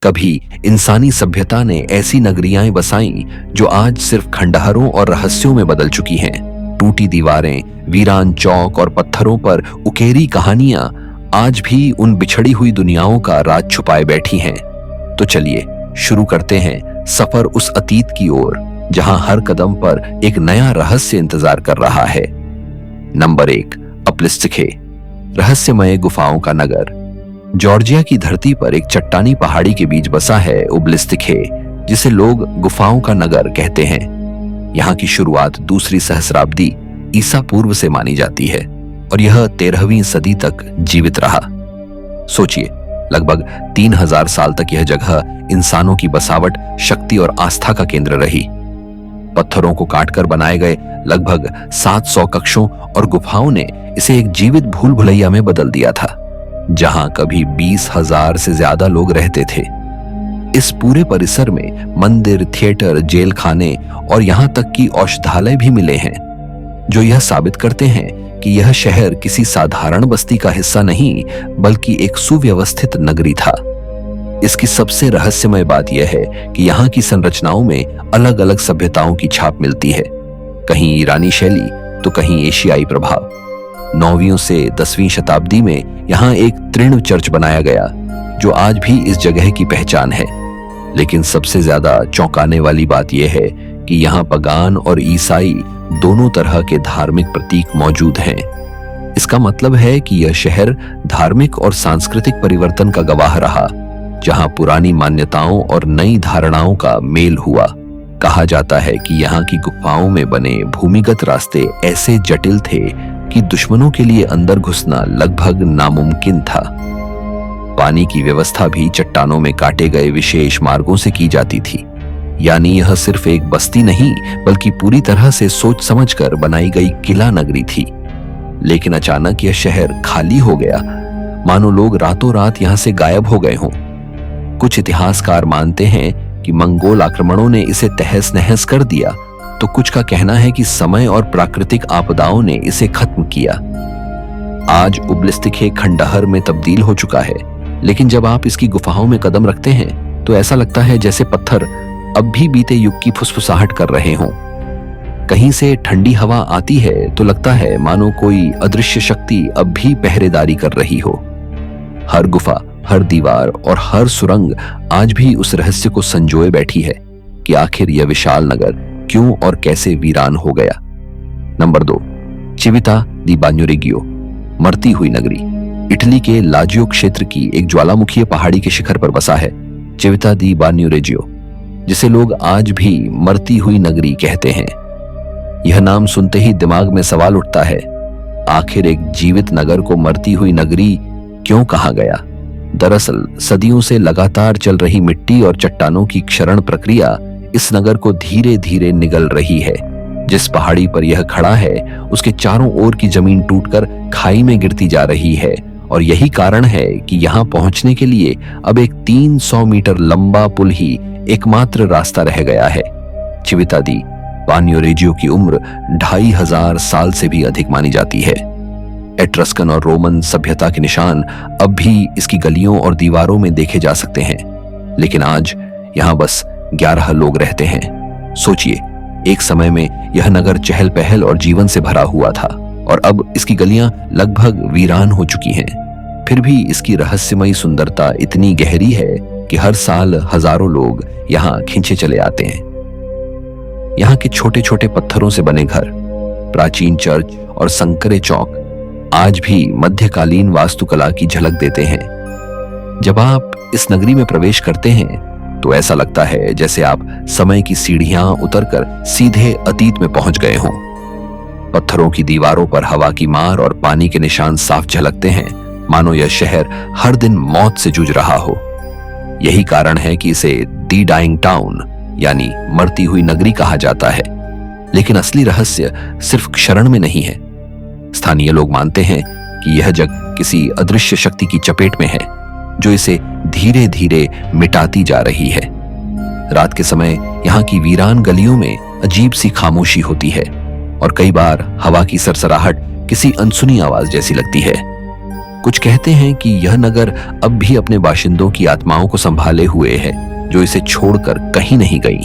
कभी इंसानी सभ्यता ने ऐसी नगरियां बसाई जो आज सिर्फ खंडहरों और रहस्यों में बदल चुकी हैं। टूटी दीवारें, वीरान चौक और पत्थरों पर उकेरी कहानियां आज भी उन बिछड़ी हुई दुनियाओं का राज छुपाए बैठी हैं। तो चलिए शुरू करते हैं सफर उस अतीत की ओर जहां हर कदम पर एक नया रहस्य इंतजार कर रहा है। नंबर 1, अप्लिस्टिखे, रहस्यमय गुफाओं का नगर। जॉर्जिया की धरती पर एक चट्टानी पहाड़ी के बीच बसा है उब्लिस्तिखे, जिसे लोग गुफाओं का नगर कहते हैं। यहाँ की शुरुआत दूसरी सहस्राब्दी ईसा पूर्व से मानी जाती है और यह 13वीं सदी तक जीवित रहा। सोचिए, लगभग 3000 साल तक यह जगह इंसानों की बसावट, शक्ति और आस्था का केंद्र रही। पत्थरों को काटकर बनाए गए लगभग 700 कक्षों और गुफाओं ने इसे एक जीवित भूल भुलैया में बदल दिया था, जहां कभी 20,000 से ज्यादा लोग रहते थे। इस पूरे परिसर में मंदिर, थिएटर, जेल खाने और यहां तक कि औषधालय भी मिले हैं, जो यह साबित करते हैं कि यह शहर किसी साधारण बस्ती का हिस्सा नहीं बल्कि एक सुव्यवस्थित नगरी था। इसकी सबसे रहस्यमय बात यह है कि यहाँ की संरचनाओं में अलग अलग सभ्यताओं की छाप मिलती है, कहीं ईरानी शैली तो कहीं एशियाई प्रभाव। 9वीं से 10वीं शताब्दी में यहाँ एक तृण चर्च बनाया गया, जो आज भी इस जगह की पहचान है। लेकिन सबसे ज्यादा चौंकाने वाली बात यह है कि यहाँ पगान और ईसाई दोनों तरह के धार्मिक प्रतीक मौजूद हैं। इसका मतलब है कि यह शहर धार्मिक और सांस्कृतिक परिवर्तन का गवाह रहा, जहां पुरानी मान्यताओं और नई धारणाओं का मेल हुआ। कहा जाता है कि यहाँ की गुफाओं में बने भूमिगत रास्ते ऐसे जटिल थे कि दुश्मनों के लिए अंदर घुसना लगभग नामुमकिन था। पानी की व्यवस्था भी चट्टानों में काटे गए विशेष मार्गों से की जाती थी। यानी यह सिर्फ एक बस्ती नहीं बल्कि पूरी तरह से सोच समझकर बनाई गई किला नगरी थी। लेकिन अचानक यह शहर खाली हो गया, मानो लोग रातों रात यहां से गायब हो गए हों। कुछ इतिहासकार मानते हैं कि मंगोल आक्रमणों ने इसे तहस नहस कर दिया, तो कुछ का कहना है कि समय और प्राकृतिक आपदाओं ने इसे खत्म किया। आज उब्लिस्तिखे खंडहर में तब्दील हो चुका है, लेकिन जब आप इसकी गुफाओं में कदम रखते हैं तो ऐसा लगता है जैसे पत्थर अब भी बीते युग की फुसफुसाहट कर रहे हों। कहीं से ठंडी हवा आती है तो लगता है मानो कोई अदृश्य शक्ति अब भी पहरेदारी कर रही हो। हर गुफा, हर दीवार और हर सुरंग आज भी उस रहस्य को संजोए बैठी है कि आखिर यह विशाल नगर क्यों और कैसे वीरान हो गया। नंबर 2, चिविता दी बान्योरेगियो, मरती हुई नगरी। इटली के लाजियो क्षेत्र की एक ज्वालामुखीय पहाड़ी के शिखर पर बसा है चिविता दी बान्योरेगियो, जिसे लोग आज भी मरती हुई नगरी कहते हैं। यह नाम सुनते ही दिमाग में सवाल उठता है, आखिर एक जीवित नगर को मरती हुई नगरी क्यों कहा गया? दरअसल सदियों से लगातार चल रही मिट्टी और चट्टानों की क्षरण प्रक्रिया इस नगर को धीरे धीरे निगल रही है। जिस पहाड़ी पर यह खड़ा है उसके चारों ओर की जमीन टूटकर खाई में गिरती जा रही है और यही कारण है कि यहाँ पहुंचने के लिए अब एक 300 मीटर लंबा पुल ही एकमात्र रास्ता रह गया है। चिविता दी बान्योरेगियो की उम्र 2500 साल से भी अधिक मानी जाती है। एट्रस्कन और रोमन सभ्यता के निशान अब भी इसकी गलियों और दीवारों में देखे जा सकते हैं, लेकिन आज यहाँ बस 11 लोग रहते हैं। सोचिए, एक समय में यह नगर चहल पहल और जीवन से भरा हुआ था और अब इसकी गलियां लगभग वीरान हो चुकी हैं। फिर भी इसकी रहस्यमयी सुंदरता इतनी गहरी है कि हर साल हजारों लोग यहाँ खींचे चले आते हैं। यहाँ के छोटे छोटे पत्थरों से बने घर, प्राचीन चर्च और संकरे चौक आज भी मध्यकालीन वास्तुकला की झलक देते हैं। जब आप इस नगरी में प्रवेश करते हैं तो ऐसा लगता है जैसे आप समय की सीढ़ियां उतरकर सीधे अतीत में पहुंच गए हों। पत्थरों की दीवारों पर हवा की मार और पानी के निशान साफ झलकते हैं, मानो यह शहर हर दिन मौत से जूझ रहा हो। यही कारण है कि इसे दी डाइंग टाउन यानी मरती हुई नगरी कहा जाता है। लेकिन असली रहस्य सिर्फ क्षरण में नहीं है। स्थानीय लोग मानते हैं कि यह जगह किसी अदृश्य शक्ति की चपेट में है, जो इसे धीरे धीरे मिटाती जा रही है। रात के समय यहाँ की वीरान गलियों में अजीब सी खामोशी होती है और कई बार हवा की सरसराहट किसी अनसुनी आवाज जैसी लगती है। कुछ कहते हैं कि यह नगर अब भी अपने बाशिंदों की आत्माओं को संभाले हुए है, जो इसे छोड़कर कहीं नहीं गई।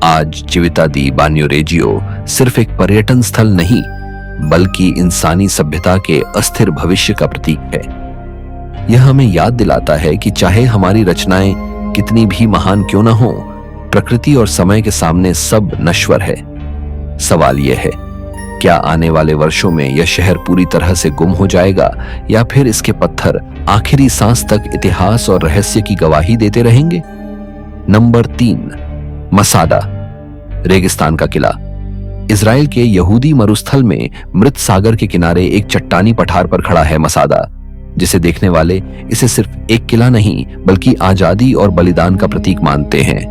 आज चिविता दी बान्यो रेजियो सिर्फ एक पर्यटन स्थल नहीं, बल्कि इंसानी सभ्यता के अस्थिर भविष्य का प्रतीक है। यह हमें याद दिलाता है कि चाहे हमारी रचनाएं कितनी भी महान क्यों न हो, प्रकृति और समय के सामने सब नश्वर है। सवाल यह है, क्या आने वाले वर्षों में यह शहर पूरी तरह से गुम हो जाएगा या फिर इसके पत्थर आखिरी सांस तक इतिहास और रहस्य की गवाही देते रहेंगे? नंबर 3, मसादा, रेगिस्तान का किला। इजराइल के यहूदी मरुस्थल में मृत सागर के किनारे एक चट्टानी पठार पर खड़ा है मसादा, जिसे देखने वाले इसे सिर्फ एक किला नहीं बल्कि आजादी और बलिदान का प्रतीक मानते हैं।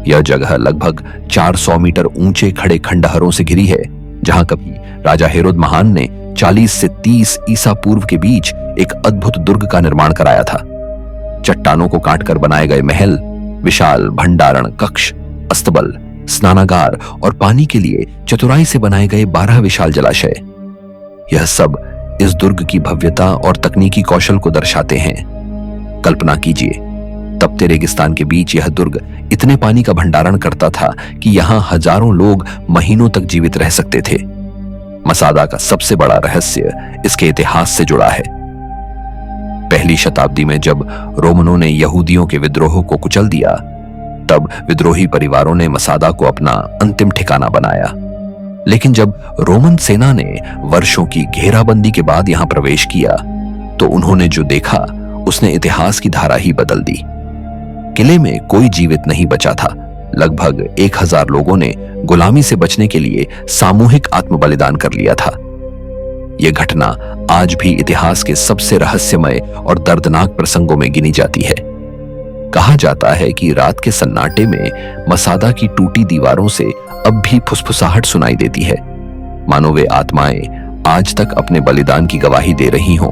यह जगह लगभग 400 मीटर ऊंचे खड़े खंडहरों से घिरी है, जहां कभी राजा हेरोद महान ने 40 से 30 ईसा पूर्व के बीच एक अद्भुत दुर्ग का निर्माण कराया था। चट्टानों को काटकर बनाए गए महल, विशाल भंडारण कक्ष, अस्तबल, स्नानागार और पानी के लिए चतुराई से बनाए गए 12 विशाल जलाशय, यह सब इस दुर्ग की भव्यता और तकनीकी कौशल को दर्शाते हैं। कल्पना कीजिए, तपते रेगिस्तान के बीच यह दुर्ग इतने पानी का भंडारण करता था कि यहां हजारों लोग महीनों तक जीवित रह सकते थे। मसादा का सबसे बड़ा रहस्य इसके इतिहास से जुड़ा है। पहली शताब्दी में जब रोमनों ने यहूदियों के विद्रोह को कुचल दिया, तब विद्रोही परिवारों ने मसादा को अपना अंतिम ठिकाना बनाया। लेकिन जब रोमन सेना ने वर्षों की घेराबंदी के बाद यहां प्रवेश किया, तो उन्होंने जो देखा उसने इतिहास की धारा ही बदल दी। किले में कोई जीवित नहीं बचा था। लगभग 1000 लोगों ने गुलामी से बचने के लिए सामूहिक आत्म बलिदान कर लिया था। यह घटना आज भी इतिहास के सबसे रहस्यमय और दर्दनाक प्रसंगों में गिनी जाती है। कहा जाता है कि रात के सन्नाटे में मसादा की टूटी दीवारों से अब भी फुसफुसाहट सुनाई देती है, मानो वे आत्माएं आज तक अपने बलिदान की गवाही दे रही हों।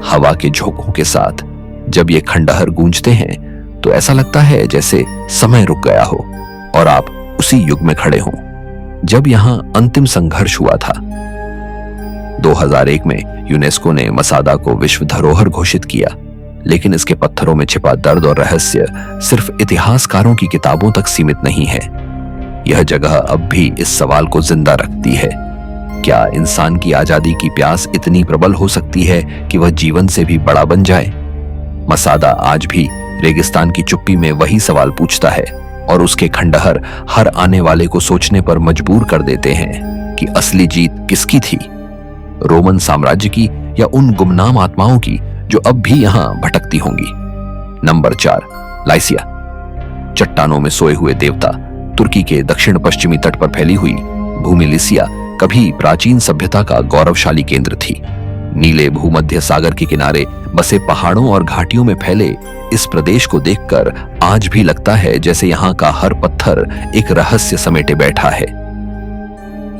हवा के झोंकों के साथ जब ये खंडहर गूंजते हैं तो ऐसा लगता है जैसे समय रुक गया हो और आप उसी युग में खड़े हों जब यहां अंतिम संघर्ष हुआ था। 2001 में यूनेस्को ने मसादा को विश्व धरोहर घोषित किया, लेकिन इसके पत्थरों में छिपा दर्द और रहस्य सिर्फ इतिहासकारों की किताबों तक सीमित नहीं है। यह जगह अब भी इस सवाल को जिंदा रखती है, क्या इंसान की आजादी की प्यास इतनी प्रबल हो सकती है कि वह जीवन से भी बड़ा बन जाए? मसादा आज भी रेगिस्तान की चुप्पी में वही सवाल पूछता है और उसके खंडहर हर आने वाले को सोचने पर मजबूर कर देते हैं कि असली जीत किसकी थी, रोमन साम्राज्य की या उन गुमनाम आत्माओं की जो अब भी यहां भटकती होंगी। नंबर 4, लाइसिया, चट्टानों में सोए हुए देवता। तुर्की के दक्षिण पश्चिमी तट पर फैली हुई भूमि लिसिया कभी प्राचीन सभ्यता का गौरवशाली केंद्र थी। नीले भूमध्य सागर के किनारे बसे पहाड़ों और घाटियों में फैले इस प्रदेश को देखकर आज भी लगता है जैसे यहाँ का हर पत्थर एक रहस्य समेटे बैठा है।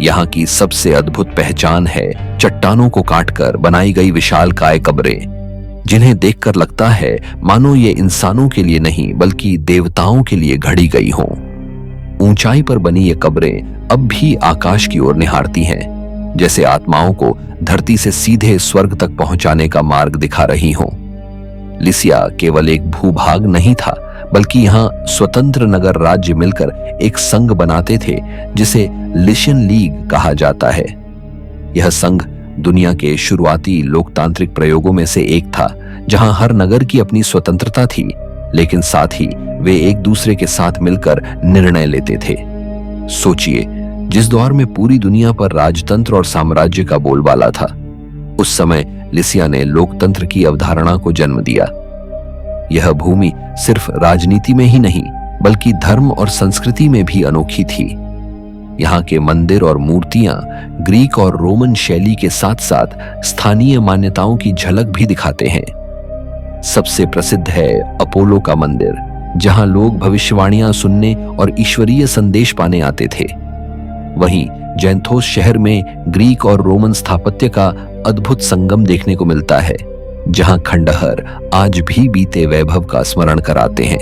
यहाँ की सबसे अद्भुत पहचान है चट्टानों को काटकर बनाई गई विशालकाय कब्रें, जिन्हें देखकर लगता है मानो ये इंसानों के लिए नहीं बल्कि देवताओं के लिए घड़ी गई हों। ऊंचाई पर बनी ये कब्रें अब भी आकाश की ओर निहारती हैं, जैसे आत्माओं को धरती से सीधे स्वर्ग तक पहुंचाने का मार्ग दिखा रही हों। लिसिया केवल एक भूभाग नहीं था, बल्कि यहाँ स्वतंत्र नगर राज्य मिलकर एक संघ बनाते थे जिसे लिशियन लीग कहा जाता है। यह संघ दुनिया के शुरुआती लोकतांत्रिक प्रयोगों में से एक था, जहां हर नगर की अपनी स्वतंत्रता थी, लेकिन साथ ही वे एक दूसरे के साथ मिलकर निर्णय लेते थे। सोचिए, जिस दौर में पूरी दुनिया पर राजतंत्र और साम्राज्य का बोलबाला था, उस समय लिसिया ने लोकतंत्र की अवधारणा को जन्म दिया। यह भूमि सिर्फ राजनीति में ही नहीं बल्कि धर्म और संस्कृति में भी अनोखी थी। यहाँ के मंदिर और मूर्तियां ग्रीक और रोमन शैली के साथ साथ स्थानीय मान्यताओं की झलक भी दिखाते हैं। सबसे प्रसिद्ध है अपोलो का मंदिर, जहां लोग भविष्यवाणियां सुनने और ईश्वरीय संदेश पाने आते थे। वहीं जैंथोस शहर में ग्रीक और रोमन स्थापत्य का अद्भुत संगम देखने को मिलता है, जहां खंडहर आज भी बीते वैभव का स्मरण कराते हैं।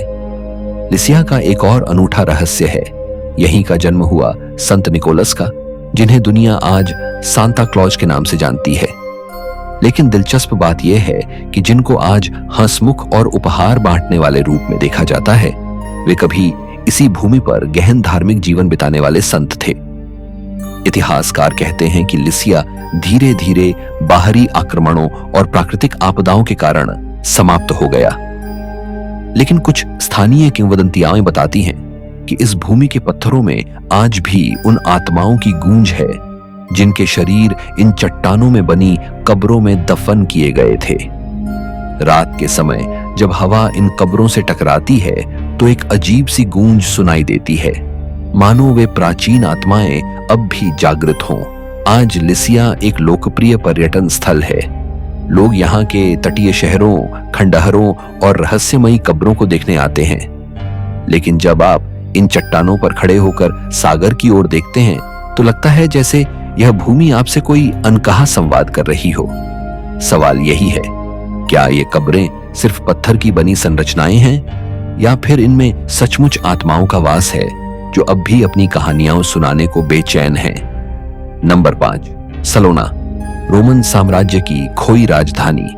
लिसिया का एक और अनूठा रहस्य है, यहीं का जन्म हुआ संत निकोलस का, जिन्हें दुनिया आज सांता क्लॉज के नाम से जानती है। लेकिन दिलचस्प बात यह है कि जिनको आज हंसमुख और उपहार बांटने वाले रूप में देखा जाता है, वे कभी इसी भूमि पर गहन धार्मिक जीवन बिताने वाले संत थे। इतिहासकार कहते हैं कि लिसिया धीरे धीरे बाहरी आक्रमणों और प्राकृतिक आपदाओं के कारण समाप्त हो गया। लेकिन कुछ स्थानीय किंवदंतियां बताती हैं कि इस भूमि के पत्थरों में आज भी उन आत्माओं की गूंज है जिनके शरीर इन चट्टानों में बनी कब्रों में दफन किए गए थे। रात के समय जब हवा इन कब्रों से टकराती है तो एक अजीब सी गूंज सुनाई देती है, मानो वे प्राचीन आत्माएं अब भी जागृत हों। आज लिसिया एक लोकप्रिय पर्यटन स्थल है। लोग यहाँ के तटीय शहरों, खंडहरों और रहस्यमयी कब्रों को देखने आते हैं। लेकिन जब आप इन चट्टानों पर खड़े होकर सागर की ओर देखते हैं तो लगता है जैसे यह भूमि आपसे कोई अनकहा संवाद कर रही हो। सवाल यही है, क्या ये कब्रें सिर्फ पत्थर की बनी संरचनाएं हैं या फिर इनमें सचमुच आत्माओं का वास है जो अब भी अपनी कहानियां सुनाने को बेचैन हैं। नंबर 5, सलोना, रोमन साम्राज्य की खोई राजधानी।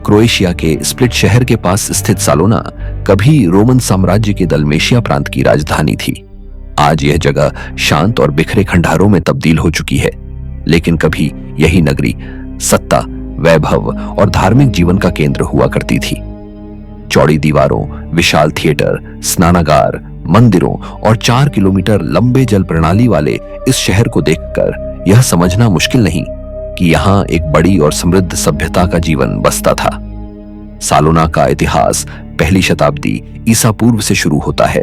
क्रोएशिया के स्प्लिट शहर के पास स्थित सालोना कभी रोमन साम्राज्य के दलमेशिया प्रांत की राजधानी थी। आज यह जगह शांत और बिखरे खंडहरों में तब्दील हो चुकी है, लेकिन कभी यही नगरी सत्ता, वैभव और धार्मिक जीवन का केंद्र हुआ करती थी। चौड़ी दीवारों, विशाल थिएटर, स्नानागार, मंदिरों और 4 किलोमीटर लंबे जल प्रणाली वाले इस शहर को देखकर यह समझना मुश्किल नहीं कि यहाँ एक बड़ी और समृद्ध सभ्यता का जीवन बसता था। सालोना का इतिहास पहली शताब्दी ईसा पूर्व से शुरू होता है,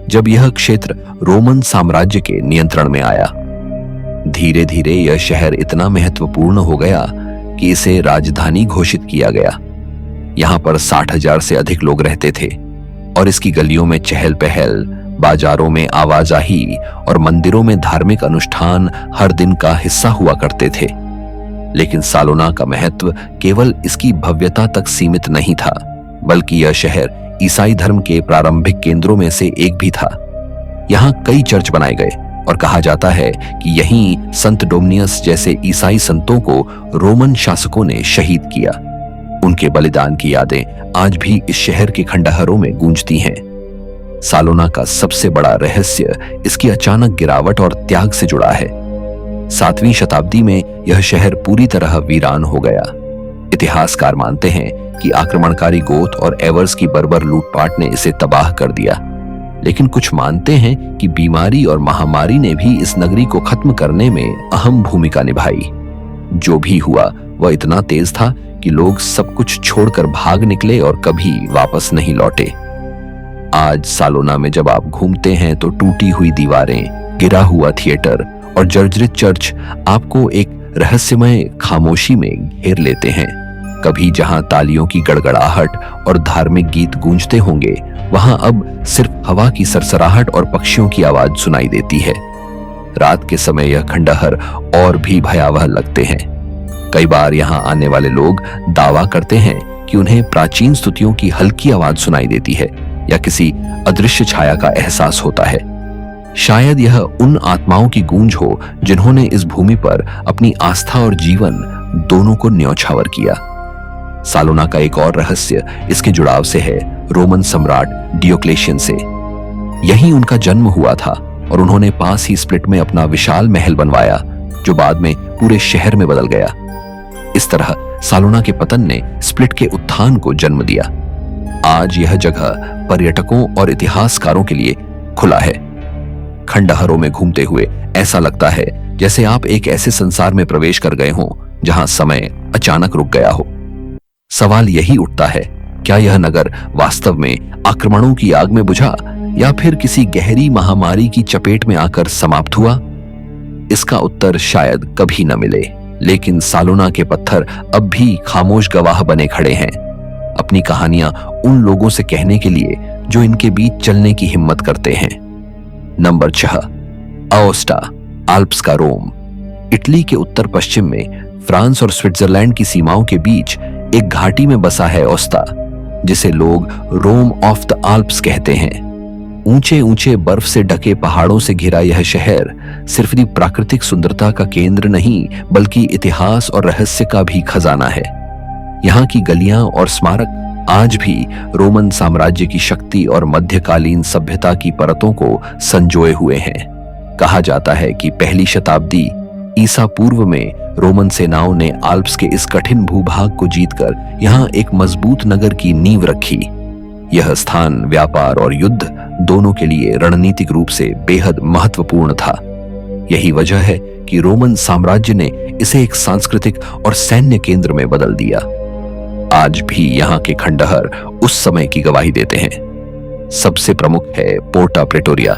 जब यह क्षेत्र रोमन साम्राज्य के नियंत्रण में आया। धीरे धीरे यह शहर इतना महत्वपूर्ण हो गया कि इसे राजधानी घोषित किया गया। यहाँ पर 60,000 से अधिक लोग रहते थे और इसकी गलियों में चहल पहल, बाजारों में आवाजाही और मंदिरों में धार्मिक अनुष्ठान हर दिन का हिस्सा हुआ करते थे। लेकिन सालोना का महत्व केवल इसकी भव्यता तक सीमित नहीं था, बल्कि यह शहर ईसाई धर्म के प्रारंभिक केंद्रों में से एक भी था। यहाँ कई चर्च बनाए गए और कहा जाता है कि यहीं संत डोमिनियस जैसे ईसाई संतों को रोमन शासकों ने शहीद किया। उनके बलिदान की यादें आज भी इस शहर के खंडहरों में गूंजती हैं। सालोना का सबसे बड़ा रहस्य इसकी अचानक गिरावट और त्याग से जुड़ा है। 7वीं शताब्दी में यह शहर पूरी तरह वीरान हो गया। इतिहासकार मानते हैं कि आक्रमणकारी गोथ और एवर्स की बर्बर लूटपाट ने इसे तबाह कर दिया। लेकिन कुछ मानते हैं कि बीमारी और महामारी ने भी इस नगरी को खत्म करने में अहम भूमिका निभाई। जो भी हुआ वह इतना तेज था कि लोग सब कुछ छोड़कर भाग निकले और कभी वापस नहीं लौटे। आज सालोना में जब आप घूमते हैं तो टूटी हुई दीवारें, गिरा हुआ थिएटर और जर्जरित चर्च आपको एक रहस्यमय खामोशी में घेर लेते हैं। कभी जहां तालियों की गड़गड़ाहट और धार्मिक गीत गूंजते होंगे, वहां अब सिर्फ हवा की सरसराहट और पक्षियों की आवाज सुनाई देती है। रात के समय यह खंडहर और भी भयावह लगते हैं। कई बार यहाँ आने वाले लोग दावा करते हैं कि उन्हें प्राचीन स्तुतियों की हल्की आवाज सुनाई देती है या किसी अदृश्य छाया का एहसास होता है। शायद यह उन आत्माओं की गूंज हो जिन्होंने इस भूमि पर अपनी आस्था और जीवन दोनों को न्यौछावर किया। सालोना का एक और रहस्य इसके जुड़ाव से है रोमन सम्राट डियोक्लेशियन से। यहीं उनका जन्म हुआ था और उन्होंने पास ही स्प्लिट में अपना विशाल महल बनवाया, जो बाद में पूरे शहर में बदल गया। इस तरह सालोना के पतन ने स्प्लिट के उत्थान को जन्म दिया। आज यह जगह पर्यटकों और इतिहासकारों के लिए खुला है। खंडहरों में घूमते हुए ऐसा लगता है जैसे आप एक ऐसे संसार में प्रवेश कर गए हों जहां समय अचानक रुक गया हो। सवाल यही उठता है, क्या यह नगर वास्तव में आक्रमणों की आग में बुझा या फिर किसी गहरी महामारी की चपेट में आकर समाप्त हुआ? इसका उत्तर शायद कभी न मिले, लेकिन सालोना के पत्थर अब भी खामोश गवाह बने खड़े हैं, अपनी कहानियां उन लोगों से कहने के लिए जो इनके बीच चलने की हिम्मत करते हैं। नंबर 6, अओस्टा, आल्प्स का रोम। इटली के उत्तर पश्चिम में फ्रांस और स्विट्जरलैंड की सीमाओं के बीच एक घाटी में बसा है ओस्टा, जिसे लोग रोम ऑफ द आल्प्स कहते हैं। ऊंचे ऊंचे बर्फ से ढके पहाड़ों से घिरा यह शहर सिर्फ प्राकृतिक सुंदरता का केंद्र नहीं बल्कि इतिहास और रहस्य का भी खजाना है। यहाँ की गलियां और स्मारक आज भी रोमन साम्राज्य की शक्ति और मध्यकालीन सभ्यता की परतों को संजोए हुए हैं। कहा जाता है कि पहली शताब्दी ईसा पूर्व में रोमन सेनाओं ने आल्प्स के इस कठिन भूभाग को जीतकर यहाँ एक मजबूत नगर की नींव रखी। यह स्थान व्यापार और युद्ध दोनों के लिए रणनीतिक रूप से बेहद महत्वपूर्ण था। यही वजह है कि रोमन साम्राज्य ने इसे एक सांस्कृतिक और सैन्य केंद्र में बदल दिया। आज भी यहाँ के खंडहर उस समय की गवाही देते हैं। सबसे प्रमुख है पोर्टा प्रेटोरिया,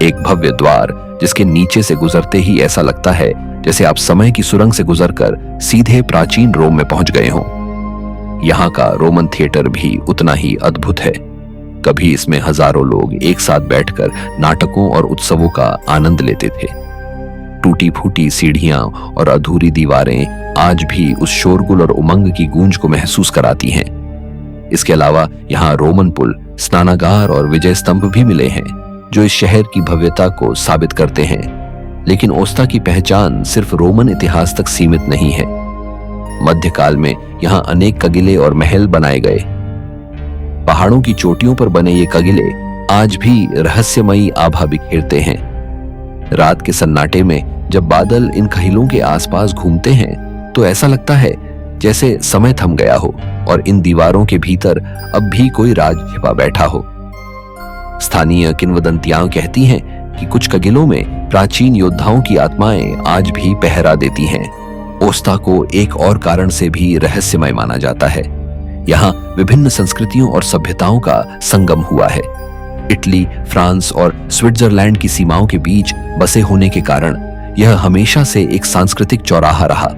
एक भव्य द्वार जिसके नीचे से गुजरते ही ऐसा लगता है जैसे आप समय की सुरंग से गुजरकर सीधे प्राचीन रोम में पहुंच गए हों। यहाँ का रोमन थिएटर भी उतना ही अद्भुत है। कभी इसमें हजारों लोग एक साथ बैठकर नाटकों और उत्सवों का आनंद लेते थे। टूटी फूटी सीढ़ियां और अधूरी दीवारें आज भी उस शोरगुल और उमंग की गूंज को महसूस कराती हैं। इसके अलावा यहाँ रोमन पुल, स्नानागार और विजय स्तंभ भी मिले हैं जो इस शहर की भव्यता को साबित करते हैं। लेकिन ओस्ता की पहचान सिर्फ रोमन इतिहास तक सीमित नहीं है। मध्यकाल में यहाँ अनेक कगिले और महल बनाए गए। पहाड़ों की चोटियों पर बने ये कगिले आज भी रहस्यमयी आभा बिखेरते हैं। रात के सन्नाटे में जब बादल इन कहिलों के आसपास घूमते हैं तो ऐसा लगता है जैसे समय थम गया हो और इन दीवारों के भीतर अब भी कोई राज छिपा बैठा हो। स्थानीय किंवदंतियां कहती हैं कि कुछ कगिलों में प्राचीन योद्धाओं की आत्माएं आज भी पहरा देती हैं। ओस्ता को एक और कारण से भी रहस्यमय माना जाता है। यहाँ विभिन्न संस्कृतियों और सभ्यताओं का संगम हुआ है। इटली, फ्रांस और स्विट्जरलैंड की सीमाओं के बीच बसे होने के कारण यह हमेशा से एक सांस्कृतिक चौराहा रहा।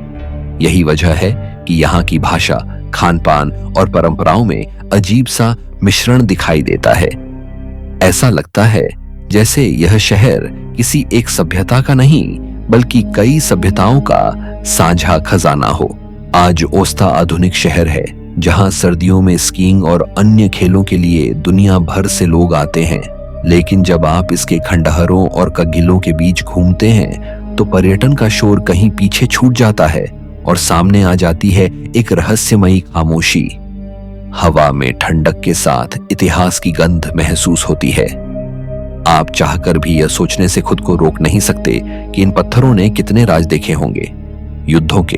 यही वजह है कि यहाँ की भाषा, खान-पान और परंपराओं में अजीब सा मिश्रण दिखाई देता है। ऐसा लगता है जैसे यह शहर किसी एक सभ्यता का नहीं बल्कि कई सभ्यताओं का साझा खजाना हो। आज ओस्ता आधुनिक शहर है जहां सर्दियों में स्कीइंग और अन्य खेलों के लिए दुनिया भर से लोग आते हैं। लेकिन जब आप इसके खंडहरों और कगिलों के बीच घूमते हैं तो पर्यटन का शोर कहीं पीछे छूट जाता है और सामने आ जाती है एक रहस्यमयी खामोशी। हवा में ठंडक के साथ इतिहास की गंध महसूस होती है। आप चाहकर भी यह सोचने से खुद को रोक नहीं सकते कि इन पत्थरों ने कितने राज देखे होंगे, युद्धों के,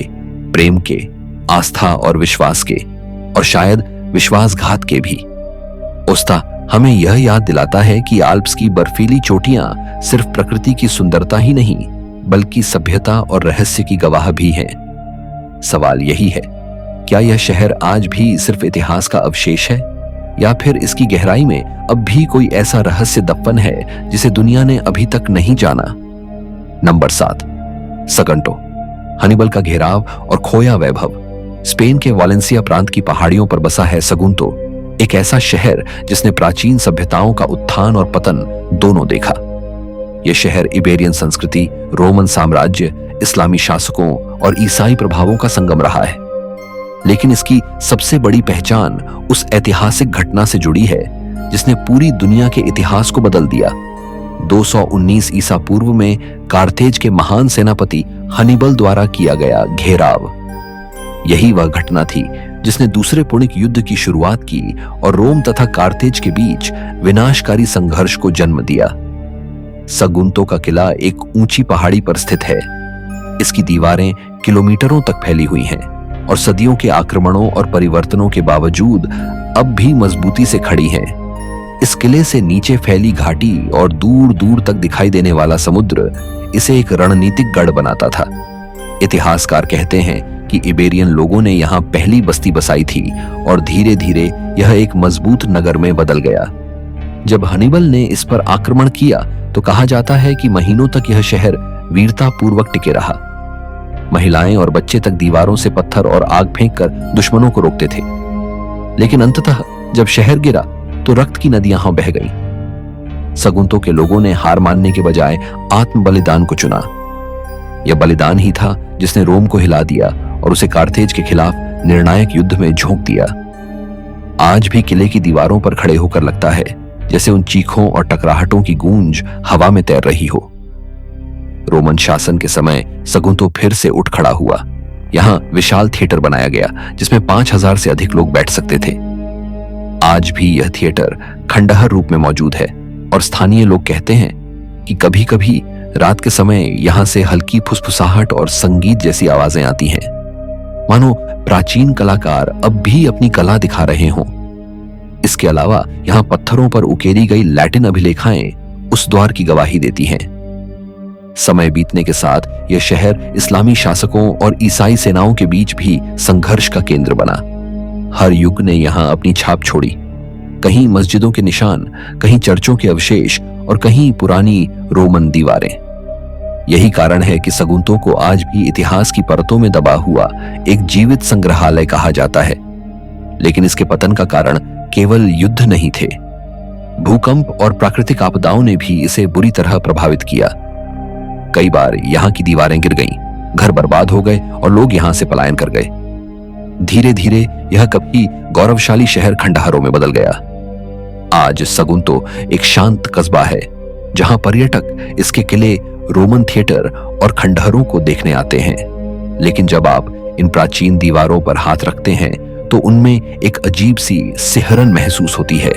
प्रेम के, आस्था और विश्वास के, और शायद विश्वासघात के भी। ओस्ता हमें यह याद दिलाता है कि आल्प्स की बर्फीली चोटियां सिर्फ प्रकृति की सुंदरता ही नहीं बल्कि सभ्यता और रहस्य की गवाह भी हैं। सवाल यही है, क्या यह शहर आज भी सिर्फ इतिहास का अवशेष है या फिर इसकी गहराई में अब भी कोई ऐसा रहस्य दफन है जिसे दुनिया ने अभी तक नहीं जाना? नंबर 7, सगंटो, हनिबल का घेराव और खोया वैभव। स्पेन के वालेंसिया प्रांत की पहाड़ियों पर बसा है सगुंतो, एक ऐसा शहर जिसने प्राचीन सभ्यताओं का उत्थान और पतन दोनों देखा। यह शहर इबेरियन संस्कृति, रोमन साम्राज्य, इस्लामी शासकों और ईसाई प्रभावों का संगम रहा है। लेकिन इसकी सबसे बड़ी पहचान उस ऐतिहासिक घटना से जुड़ी है जिसने पूरी दुनिया के इतिहास को बदल दिया। 219 ईसा पूर्व में कार्थेज के महान सेनापति हनिबल द्वारा किया गया घेराव। यही वह घटना थी जिसने दूसरे पुणिक युद्ध की शुरुआत की और रोम तथा कार्थेज के बीच विनाशकारी संघर्ष को जन्म दिया। सगुंतो का किला एक ऊंची पहाड़ी पर स्थित है। इसकी दीवारें किलोमीटरों तक फैली हुई हैं और सदियों के आक्रमणों और परिवर्तनों के बावजूद अब भी मजबूती से खड़ी हैं। इस किले से नीचे फैली घाटी और दूर दूर तक दिखाई देने वाला समुद्र इसे एक रणनीतिक गढ़ बनाता था। इतिहासकार कहते हैं कि इबेरियन लोगों ने यहाँ पहली बस्ती बसाई थी और धीरे धीरे यह एक मजबूत नगर में बदल गया। जब हनिबल ने इस पर आक्रमण किया तो कहा जाता है कि महीनों तक यह शहर वीरता पूर्वक टिके रहा। महिलाएं और बच्चे तक दीवारों से पत्थर और आग फेंककर दुश्मनों को रोकते थे। लेकिन अंततः जब शहर गिरा तो रक्त की नदियां यहाँ बह गईं। सगुंतो के लोगों ने हार मानने के बजाय आत्म बलिदान को चुना। यह बलिदान ही था जिसने रोम को हिला दिया और उसे कार्थेज के खिलाफ निर्णायक युद्ध में झोंक दिया। आज भी किले की दीवारों पर खड़े होकर लगता है जैसे उन चीखों और टकराहटों की गूंज हवा में तैर रही हो। रोमन शासन के समय सगुंतो फिर से उठ खड़ा हुआ। यहाँ विशाल थिएटर बनाया गया जिसमें 5000 से अधिक लोग बैठ सकते थे। आज भी यह थिएटर खंडहर रूप में मौजूद है और स्थानीय लोग कहते हैं कि कभी कभी रात के समय यहां से हल्की फुसफुसाहट और संगीत जैसी आवाजें आती हैं, मानो प्राचीन कलाकार अब भी अपनी कला दिखा रहे हों। इसके अलावा यहां पत्थरों पर उकेरी गई लैटिन अभिलेखाएं उस द्वार की गवाही देती हैं। समय बीतने के साथ यह शहर इस्लामी शासकों और ईसाई सेनाओं के बीच भी संघर्ष का केंद्र बना। हर युग ने यहां अपनी छाप छोड़ी, कहीं मस्जिदों के निशान, कहीं चर्चों के अवशेष और कहीं पुरानी रोमन दीवारें। यही कारण है कि सगुंतो को आज भी इतिहास की परतों में दबा हुआ एक जीवित संग्रहालय कहा जाता है। लेकिन इसके पतन का कारण केवल युद्ध नहीं थे। भूकंप और प्राकृतिक आपदाओं ने भी इसे बुरी तरह प्रभावित किया। कई बार यहाँ की दीवारें गिर गईं, घर बर्बाद हो गए और लोग यहाँ से पलायन कर गए। धीरे धीरे यह कभी गौरवशाली शहर खंडहरों में बदल गया। आज सगुंतो एक शांत कस्बा है जहां पर्यटक इसके किले, रोमन थिएटर और खंडहरों को देखने आते हैं। लेकिन जब आप इन प्राचीन दीवारों पर हाथ रखते हैं तो उनमें एक अजीब सी सिहरन महसूस होती है।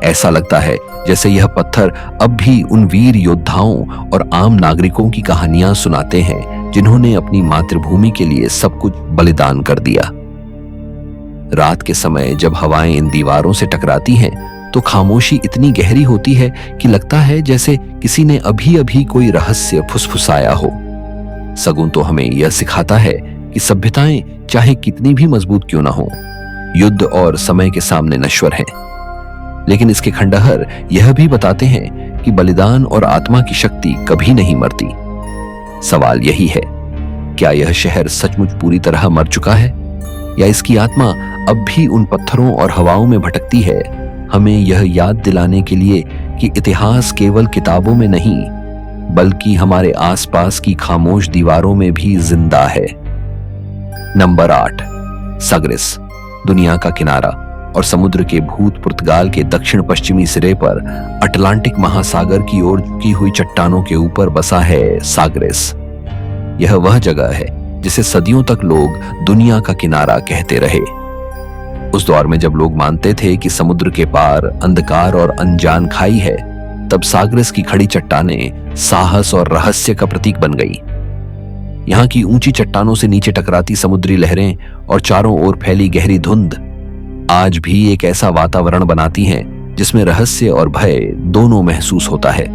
ऐसा लगता है जैसे यह पत्थर अब भी उन वीर योद्धाओं और आम नागरिकों की कहानियां सुनाते हैं जिन्होंने अपनी मातृभूमि के लिए सब कुछ बलिदान कर दिया। रात के समय जब हवाएं इन दीवारों से टकराती हैं तो खामोशी इतनी गहरी होती है कि लगता है जैसे किसी ने अभी अभी कोई रहस्य फुसफुसाया हो। सगुंतो हमें यह सिखाता है कि सभ्यताएं चाहे कितनी भी मजबूत क्यों ना हो, युद्ध और समय के सामने नश्वर हैं। लेकिन इसके खंडहर यह भी बताते हैं कि बलिदान और आत्मा की शक्ति कभी नहीं मरती। सवाल यही है, क्या यह शहर सचमुच पूरी तरह मर चुका है या इसकी आत्मा अब भी उन पत्थरों और हवाओं में भटकती है, हमें यह याद दिलाने के लिए कि इतिहास केवल किताबों में नहीं बल्कि हमारे आसपास की खामोश दीवारों में भी जिंदा है। नंबर 8, साग्रेस, दुनिया का किनारा और समुद्र के भूत पुर्तगाल के दक्षिण पश्चिमी सिरे पर अटलांटिक महासागर की ओर झुकी हुई चट्टानों के ऊपर बसा है साग्रेस। यह वह जगह है जिसे सदियों तक लोग दुनिया का किनारा कहते रहे। उस दौर में जब लोग मानते थे कि समुद्र के पार अंधकार और अनजान खाई है, तब साग्रेस की खड़ी चट्टानें साहस और रहस्य का प्रतीक बन गई। यहाँ की ऊंची चट्टानों से नीचे टकराती समुद्री लहरें और चारों ओर फैली गहरी धुंध आज भी एक ऐसा वातावरण बनाती हैं जिसमें रहस्य और भय दोनों महसूस होता है।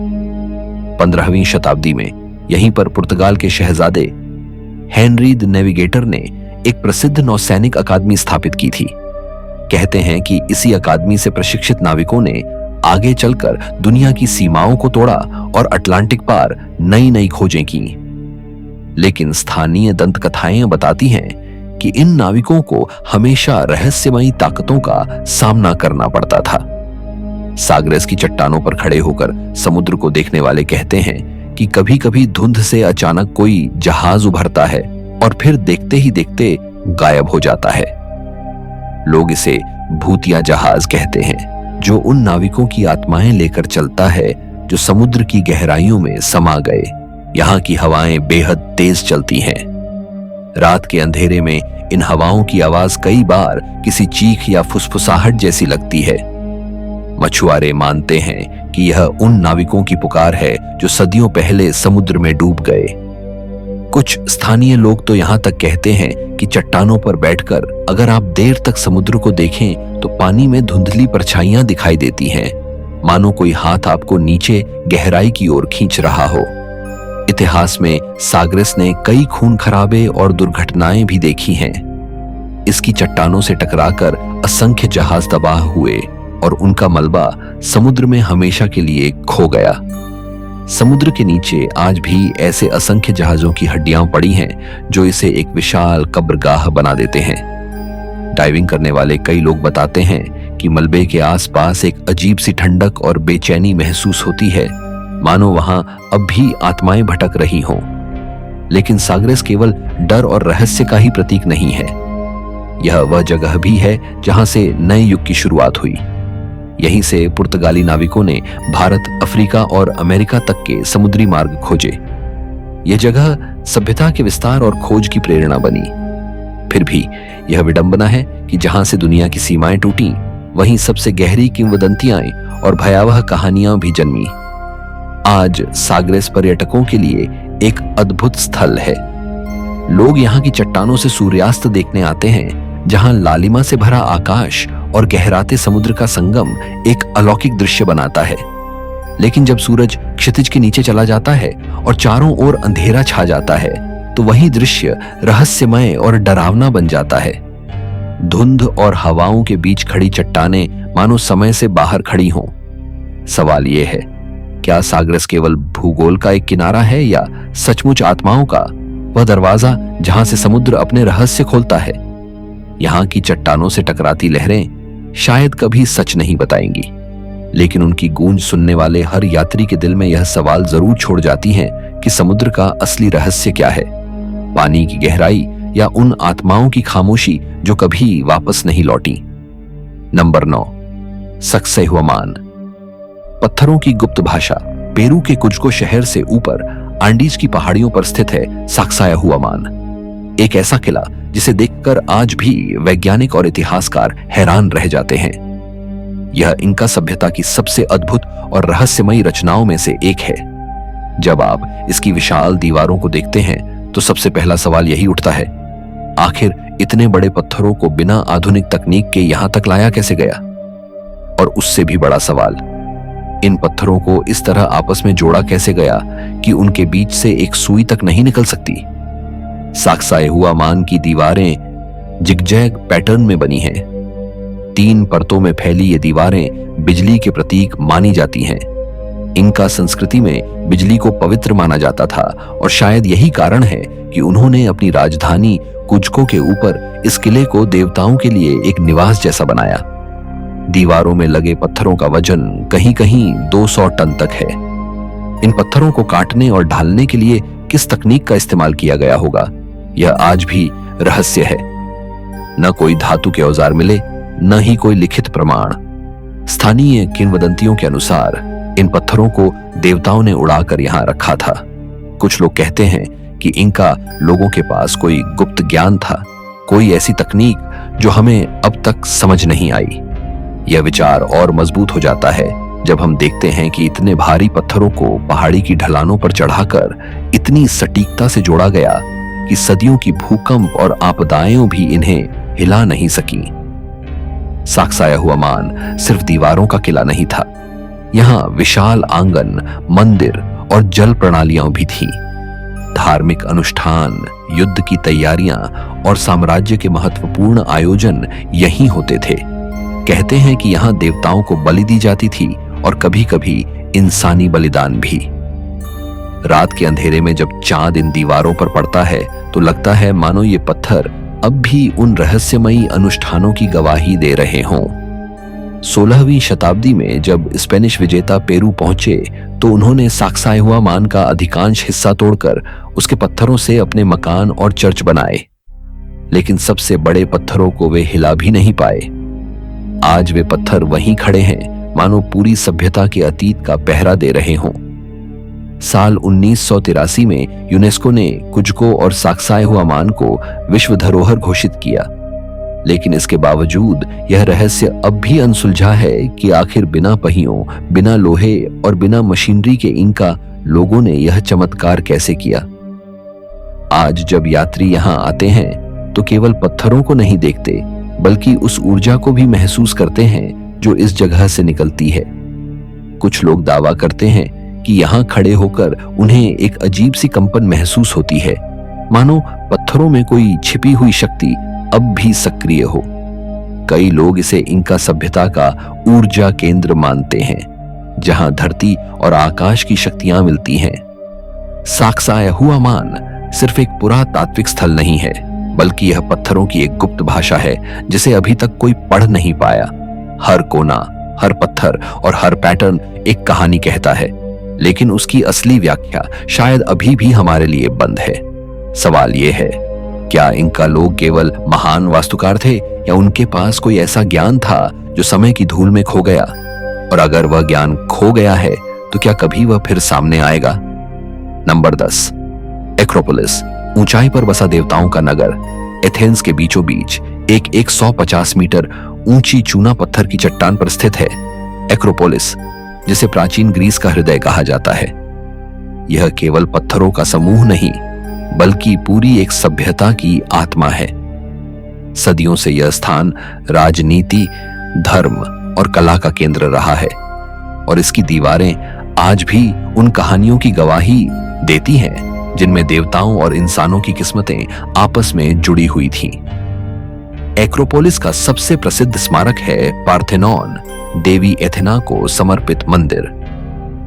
15वीं शताब्दी में यहीं पर पुर्तगाल के शहजादे हेनरी द नेविगेटर ने एक प्रसिद्ध नौसैनिक अकादमी स्थापित की थी। कहते हैं कि इसी अकादमी से प्रशिक्षित नाविकों ने आगे चलकर दुनिया की सीमाओं को तोड़ा और अटलांटिक पार नई नई खोजें की। लेकिन स्थानीय दंत कथाएं बताती हैं कि इन नाविकों को हमेशा रहस्यमयी ताकतों का सामना करना पड़ता था। साग्रेस की चट्टानों पर खड़े होकर समुद्र को देखने वाले कहते हैं कि कभी कभी धुंध से अचानक कोई जहाज उभरता है और फिर देखते ही देखते गायब हो जाता है। लोग इसे भूतिया जहाज कहते हैं, जो उन नाविकों की आत्माएं लेकर चलता है जो समुद्र की गहराइयों में समा गए। यहाँ की हवाएं बेहद तेज चलती हैं। रात के अंधेरे में इन हवाओं की आवाज कई बार किसी चीख या फुसफुसाहट जैसी लगती है। मछुआरे मानते हैं कि यह उन नाविकों की पुकार है जो सदियों पहले समुद्र में डूब गए। कुछ स्थानीय लोग तो यहाँ तक कहते हैं कि चट्टानों पर बैठकर अगर आप देर तक समुद्र को देखें तो पानी में धुंधली परछाइयां दिखाई देती हैं, मानो कोई हाथ आपको नीचे गहराई की ओर खींच रहा हो। इतिहास में साग्रेस ने कई खून खराबे और दुर्घटनाएं भी देखी हैं। इसकी चट्टानों से टकराकर असंख्य जहाज तबाह हुए और उनका मलबा समुद्र में हमेशा के लिए खो गया। समुद्र के नीचे आज भी ऐसे असंख्य जहाजों की हड्डियां पड़ी हैं जो इसे एक विशाल कब्रगाह बना देते हैं। डाइविंग करने वाले कई लोग बताते हैं कि मलबे के आसपास एक अजीब सी ठंडक और बेचैनी महसूस होती है, मानो वहां अब भी आत्माएं भटक रही हों। लेकिन साग्रेस केवल डर और रहस्य का ही प्रतीक नहीं है, यह वह जगह भी है जहां से नए युग की शुरुआत हुई। यहीं से पुर्तगाली नाविकों ने भारत, अफ्रीका और अमेरिका तक के समुद्री मार्ग खोजे। यह जगह सभ्यता के विस्तार और खोज की प्रेरणा बनी। फिर भी यह विडंबना है कि जहां से दुनिया की सीमाएं टूटी, वहीं सबसे गहरी किंवदंतियां और भयावह कहानियां भी जन्मी। आज साग्रेस पर्यटकों के लिए एक अद्भुत स्थल है। लोग यहाँ की चट्टानों से सूर्यास्त देखने आते हैं, जहां लालिमा से भरा आकाश और गहराते समुद्र का संगम एक अलौकिक दृश्य बनाता है। लेकिन जब सूरज क्षितिज के नीचे चला जाता है और चारों ओर अंधेरा छा जाता है, तो वही दृश्य रहस्यमय और डरावना बन जाता है। धुंध और हवाओं के बीच खड़ी चट्टानें मानो समय से बाहर खड़ी हों। सवाल यह है, क्या साग्रेस केवल भूगोल का एक किनारा है या सचमुच आत्माओं का वह दरवाजा जहां से समुद्र अपने रहस्य खोलता है? यहां की चट्टानों से टकराती लहरें शायद कभी सच नहीं बताएंगी, लेकिन उनकी गूंज सुनने वाले हर यात्री के दिल में यह सवाल जरूर छोड़ जाती हैं कि समुद्र का असली रहस्य क्या है? पानी की गहराई या उन आत्माओं की खामोशी जो कभी वापस नहीं लौटी? नंबर 9, सक्सेहुआमान। पत्थरों की गुप्त भाषा। पेरू के कुज्को शहर से ऊपर आंडीज की पहाड़ियों पर स्थित है सक्सेहुआमान, एक ऐसा किला जिसे देखकर आज भी वैज्ञानिक और इतिहासकार हैरान रह जाते हैं। यह इंका सभ्यता की सबसे अद्भुत और रहस्यमयी रचनाओं में से एक है। जब आप इसकी विशाल दीवारों को देखते हैं तो सबसे पहला सवाल यही उठता है, आखिर इतने बड़े पत्थरों को बिना आधुनिक तकनीक के यहां तक लाया कैसे गया? और उससे भी बड़ा सवाल, इन पत्थरों को इस तरह आपस में जोड़ा कैसे गया कि उनके बीच से एक सुई तक नहीं निकल सकती? सक्सेहुआमान की दीवारें जिगजैग पैटर्न में बनी हैं। 3 परतों में फैली ये दीवारें बिजली के प्रतीक मानी जाती हैं। इंका संस्कृति में बिजली को पवित्र माना जाता था और शायद यही कारण है कि उन्होंने अपनी राजधानी कुज्को के ऊपर इस किले को देवताओं के लिए एक निवास जैसा बनाया। दीवारों में लगे पत्थरों का वजन कहीं कहीं 200 टन तक है। इन पत्थरों को काटने और ढालने के लिए किस तकनीक का इस्तेमाल किया गया होगा, यह आज भी रहस्य है। न कोई धातु के औजार मिले, न ही कोई लिखित प्रमाण। स्थानीय किंवदंतियों के अनुसार इन पत्थरों को देवताओं ने उड़ाकर यहां रखा था। कुछ लोग कहते हैं कि इंका लोगों के पास कोई गुप्त ज्ञान था, कोई ऐसी तकनीक जो हमें अब तक समझ नहीं आई। यह विचार और मजबूत हो जाता है जब हम देखते हैं कि इतने भारी पत्थरों को पहाड़ी की ढलानों पर चढ़ाकर इतनी सटीकता से जोड़ा गया कि सदियों की भूकंप और आपदाएं भी इन्हें हिला नहीं सकी। सक्सेहुआमान सिर्फ दीवारों का किला नहीं था, यहाँ विशाल आंगन, मंदिर और जल प्रणालियां भी थीं। धार्मिक अनुष्ठान, युद्ध की तैयारियां और साम्राज्य के महत्वपूर्ण आयोजन यहीं होते थे। कहते हैं कि यहाँ देवताओं को बलि दी जाती थी और कभी कभी इंसानी बलिदान भी। रात के अंधेरे में जब चांद इन दीवारों पर पड़ता है तो लगता है मानो ये पत्थर अब भी उन रहस्यमयी अनुष्ठानों की गवाही दे रहे हों। 16वीं शताब्दी में जब स्पेनिश विजेता पेरू पहुंचे तो उन्होंने सक्सेहुआमान का अधिकांश हिस्सा तोड़कर उसके पत्थरों से अपने मकान और चर्च बनाए, लेकिन सबसे बड़े पत्थरों को वे हिला भी नहीं पाए। आज वे पत्थर वहीं खड़े हैं, मानो पूरी सभ्यता के अतीत का पहरा दे रहे हों। साल 1983 में यूनेस्को ने कुज्को और सक्सेहुआमान को विश्व धरोहर घोषित किया, लेकिन इसके बावजूद यह रहस्य अब भी अनसुलझा है कि आखिर बिना पहियों, बिना लोहे और बिना मशीनरी के इंका लोगों ने यह चमत्कार कैसे किया। आज जब यात्री यहां आते हैं तो केवल पत्थरों को नहीं देखते, बल्कि उस ऊर्जा को भी महसूस करते हैं जो इस जगह से निकलती है। कुछ लोग दावा करते हैं कि यहां खड़े होकर उन्हें एक अजीब सी कंपन महसूस होती है, मानो पत्थरों में कोई छिपी हुई शक्ति अब भी सक्रिय हो। कई लोग इसे इंका सभ्यता का ऊर्जा केंद्र मानते हैं, जहां धरती और आकाश की शक्तियां मिलती हैं। सक्सेहुआमान सिर्फ एक पुरातात्विक स्थल नहीं है, बल्कि यह पत्थरों की एक गुप्त भाषा है जिसे अभी तक कोई पढ़ नहीं पाया। हर कोना, हर पत्थर और हर पैटर्न एक कहानी कहता है, लेकिन उसकी असली व्याख्या शायद अभी भी हमारे लिए बंद है। सवाल यह है, क्या इंका लोग केवल महान वास्तुकार थे या उनके पास कोई ऐसा ज्ञान था जो समय की धूल में खो गया? और अगर वह ज्ञान खो गया है तो क्या कभी वह फिर सामने आएगा? नंबर 10, एक्रोपोलिस, ऊंचाई पर बसा देवताओं का नगर। एथेंस के बीचों बीच एक 150 मीटर ऊंची चूना पत्थर की चट्टान पर स्थित है एक्रोपोलिस, जिसे प्राचीन ग्रीस का हृदय कहा जाता है। यह केवल पत्थरों का समूह नहीं, बल्कि पूरी एक सभ्यता की आत्मा है। सदियों से यह स्थान राजनीति, धर्म और कला का केंद्र रहा है, और इसकी दीवारें आज भी उन कहानियों की गवाही देती हैं जिनमें देवताओं और इंसानों की किस्मतें आपस में जुड़ी हुई थीं। एक्रोपोलिस का सबसे प्रसिद्ध स्मारक है पार्थेनॉन, देवी एथेना को समर्पित मंदिर।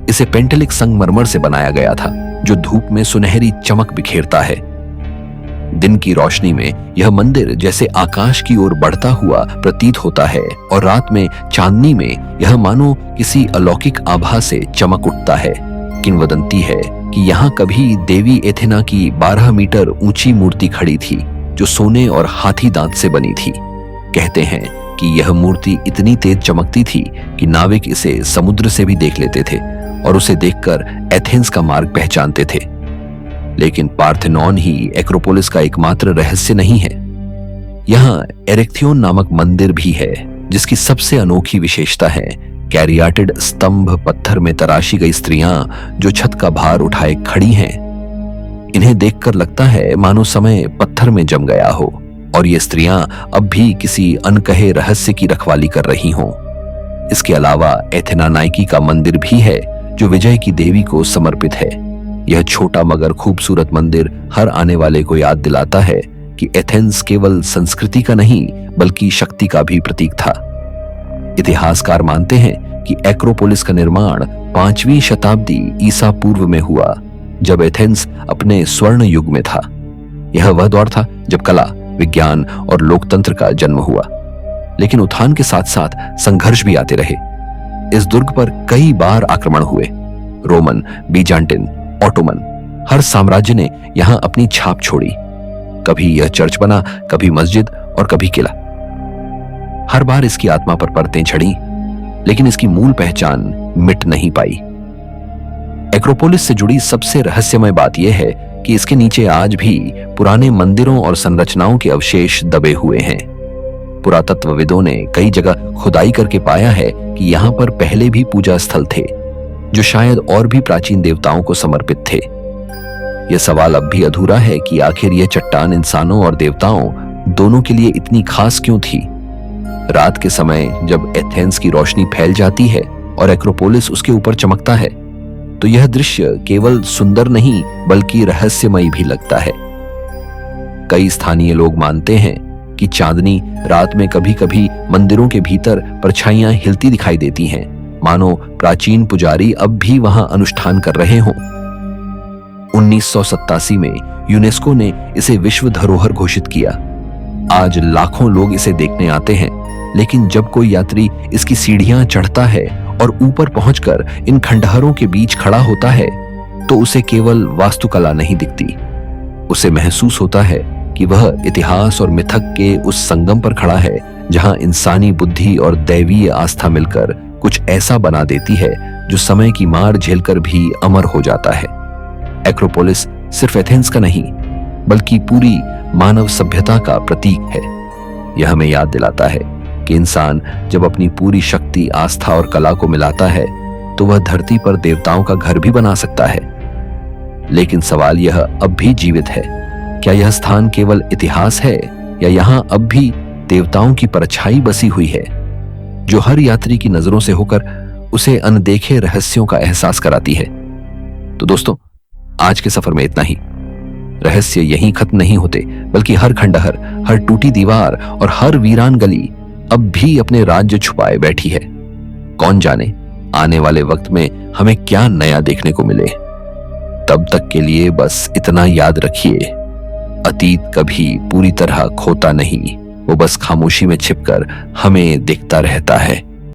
इसे पेंटेलिक संगमरमर से बनाया गया था, जो धूप में सुनहरी चमक बिखेरता है। दिन की रोशनी में यह मंदिर जैसे आकाश की ओर बढ़ता हुआ प्रतीत होता है, और रात में चांदनी में यह मानो किसी अलौकिक आभा से चमक उठता है। किंवदंती है कि यहाँ कभी देवी एथेना की 12 मीटर ऊंची मूर्ति खड़ी थी, जो सोने और हाथी दांत से बनी थी। कहते हैं कि यह मूर्ति इतनी तेज चमकती थी कि नाविक इसे समुद्र से भी देख लेते थे और उसे देखकर एथेंस का मार्ग पहचानते थे। लेकिन पार्थेनॉन ही एक्रोपोलिस का एकमात्र रहस्य नहीं है। यहाँ एरेक्थियोन नामक मंदिर भी है, जिसकी सबसे अनोखी विशेषता है कैरियाटिड स्तंभ पत्थर में तराशी गई स्त्रियां जो छत का भार उठाए खड़ी हैं। इन्हें देखकर लगता है मानो समय पत्थर में जम गया हो, और ये स्त्रियां अब भी किसी अनकहे रहस्य की रखवाली कर रही हों। इसके अलावा एथेना नाइकी का मंदिर भी है, जो विजय की देवी को समर्पित है। यह छोटा मगर खूबसूरत मंदिर हर आने वाले को याद दिलाता है कि एथेंस केवल संस्कृति का नहीं, बल्कि शक्ति का भी प्रतीक था। इतिहासकार मानते हैं कि एक्रोपोलिस का निर्माण 5वीं शताब्दी ईसा पूर्व में हुआ, जब एथेंस अपने स्वर्ण युग में था। यह वह दौर था जब कला, विज्ञान और लोकतंत्र का जन्म हुआ। लेकिन उत्थान के साथ साथ संघर्ष भी आते रहे। इस दुर्ग पर कई बार आक्रमण हुए। रोमन, बीजांटिन, ऑटोमन, हर साम्राज्य ने यहां अपनी छाप छोड़ी। कभी यह चर्च बना, कभी मस्जिद और कभी किला। हर बार इसकी आत्मा पर परतें चढ़ी, लेकिन इसकी मूल पहचान मिट नहीं पाई। एक्रोपोलिस से जुड़ी सबसे रहस्यमय बात यह है कि इसके नीचे आज भी पुराने मंदिरों और संरचनाओं के अवशेष दबे हुए हैं। पुरातत्वविदों ने कई जगह खुदाई करके पाया है कि यहाँ पर पहले भी पूजा स्थल थे, जो शायद और भी प्राचीन देवताओं को समर्पित थे। यह सवाल अब भी अधूरा है कि आखिर यह चट्टान इंसानों और देवताओं दोनों के लिए इतनी खास क्यों थी। रात के समय जब एथेंस की रोशनी फैल जाती है और एक्रोपोलिस उसके ऊपर चमकता है, तो यह दृश्य केवल सुंदर नहीं बल्कि रहस्यमय भी लगता है। कई स्थानीय लोग मानते हैं कि चांदनी रात में कभी कभी मंदिरों के भीतर परछाइयां हिलती दिखाई देती हैं, मानो प्राचीन पुजारी अब भी वहां अनुष्ठान कर रहे हों। 1987 में यूनेस्को ने इसे विश्व धरोहर घोषित किया। आज लाखों लोग इसे देखने आते हैं, लेकिन जब कोई यात्री इसकी सीढ़ियां चढ़ता है और ऊपर पहुंचकर इन खंडहरों के बीच खड़ा होता है, तो उसे केवल वास्तुकला नहीं दिखती। उसे महसूस होता है कि वह इतिहास और मिथक के उस संगम पर खड़ा है, जहां इंसानी बुद्धि और दैवीय आस्था मिलकर कुछ ऐसा बना देती है जो समय की मार झेलकर भी अमर हो जाता है। एक्रोपोलिस सिर्फ एथेंस का नहीं, बल्कि पूरी मानव सभ्यता का प्रतीक है। यह हमें याद दिलाता है कि इंसान जब अपनी पूरी शक्ति, आस्था और कला को मिलाता है, तो वह धरती पर देवताओं का घर भी बना सकता है। लेकिन सवाल यह अब भी जीवित है, क्या यह स्थान केवल इतिहास है, या यहां अब भी देवताओं की परछाई बसी हुई है, जो हर यात्री की नजरों से होकर उसे अनदेखे रहस्यों का एहसास कराती है। तो दोस्तों, आज के सफर में इतना ही। रहस्य यहीं खत्म नहीं होते, बल्कि हर खंडहर, हर टूटी दीवार और हर वीरान गली अब भी अपने राज्य छुपाए बैठी है। कौन जाने आने वाले वक्त में हमें क्या नया देखने को मिले। तब तक के लिए बस इतना याद रखिए, अतीत कभी पूरी तरह खोता नहीं, वो बस खामोशी में छिपकर हमें दिखता रहता है।